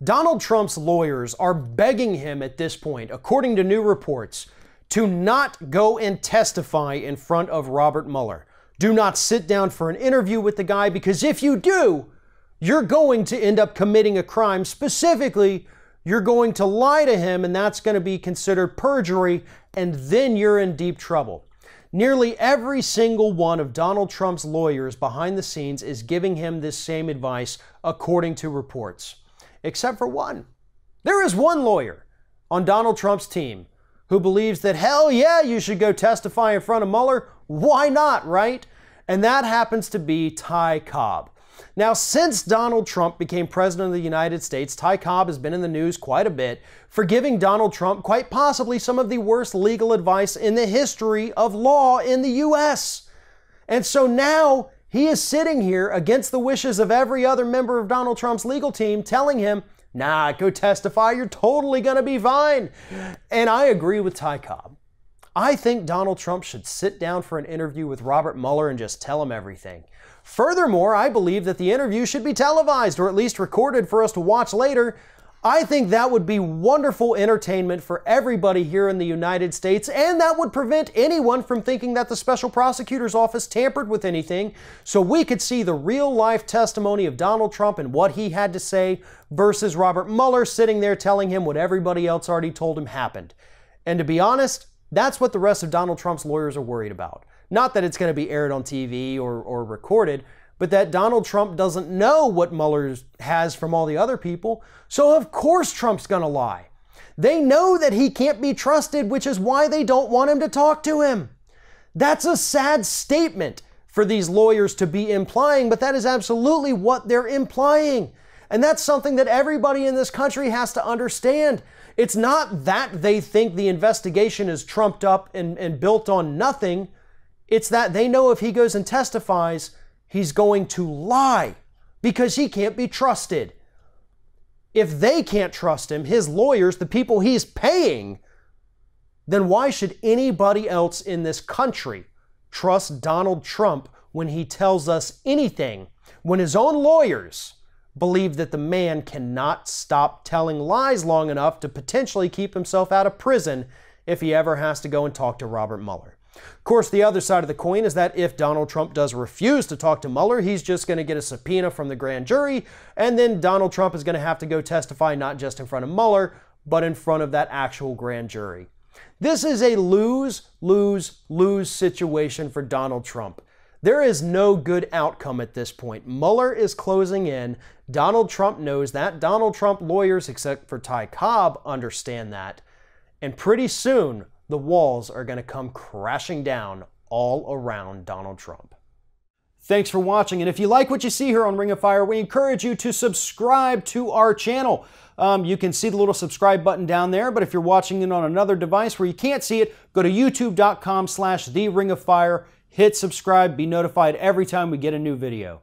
Donald Trump's lawyers are begging him at this point, according to new reports, to not go and testify in front of Robert Mueller. Do not sit down for an interview with the guy, because if you do, you're going to end up committing a crime. Specifically, you're going to lie to him, and that's going to be considered perjury, and then you're in deep trouble. Nearly every single one of Donald Trump's lawyers behind the scenes is giving him this same advice, according to reports. Except for one. There is one lawyer on Donald Trump's team who believes that, hell yeah, you should go testify in front of Mueller. Why not, right? And that happens to be Ty Cobb. Now, since Donald Trump became president of the United States, Ty Cobb has been in the news quite a bit for giving Donald Trump quite possibly some of the worst legal advice in the history of law in the U.S. And so now he is sitting here against the wishes of every other member of Donald Trump's legal team, telling him, nah, go testify, you're totally going to be fine. And I agree with Ty Cobb. I think Donald Trump should sit down for an interview with Robert Mueller and just tell him everything. Furthermore, I believe that the interview should be televised, or at least recorded for us to watch later. I think that would be wonderful entertainment for everybody here in the United States, and that would prevent anyone from thinking that the special prosecutor's office tampered with anything, so we could see the real-life testimony of Donald Trump and what he had to say versus Robert Mueller sitting there telling him what everybody else already told him happened. And to be honest, that's what the rest of Donald Trump's lawyers are worried about. Not that it's going to be aired on TV or recorded, but that Donald Trump doesn't know what Mueller has from all the other people, so of course Trump's going to lie. They know that he can't be trusted, which is why they don't want him to talk to him. That's a sad statement for these lawyers to be implying, but that is absolutely what they're implying. And that's something that everybody in this country has to understand. It's not that they think the investigation is trumped up and built on nothing. It's that they know if he goes and testifies, he's going to lie because he can't be trusted. If they can't trust him, his lawyers, the people he's paying, then why should anybody else in this country trust Donald Trump when he tells us anything, when his own lawyers believe that the man cannot stop telling lies long enough to potentially keep himself out of prison if he ever has to go and talk to Robert Mueller? Of course, the other side of the coin is that if Donald Trump does refuse to talk to Mueller, he's just going to get a subpoena from the grand jury, and then Donald Trump is going to have to go testify not just in front of Mueller, but in front of that actual grand jury. This is a lose-lose-lose situation for Donald Trump. There is no good outcome at this point. Mueller is closing in. Donald Trump knows that. Donald Trump lawyers, except for Ty Cobb, understand that. And pretty soon, the walls are going to come crashing down all around Donald Trump. Thanks for watching, and if you like what you see here on Ring of Fire, we encourage you to subscribe to our channel. You can see the little subscribe button down there, but if you're watching it on another device where you can't see it, go to youtube.com/TheRingOfFire, hit subscribe, be notified every time we get a new video.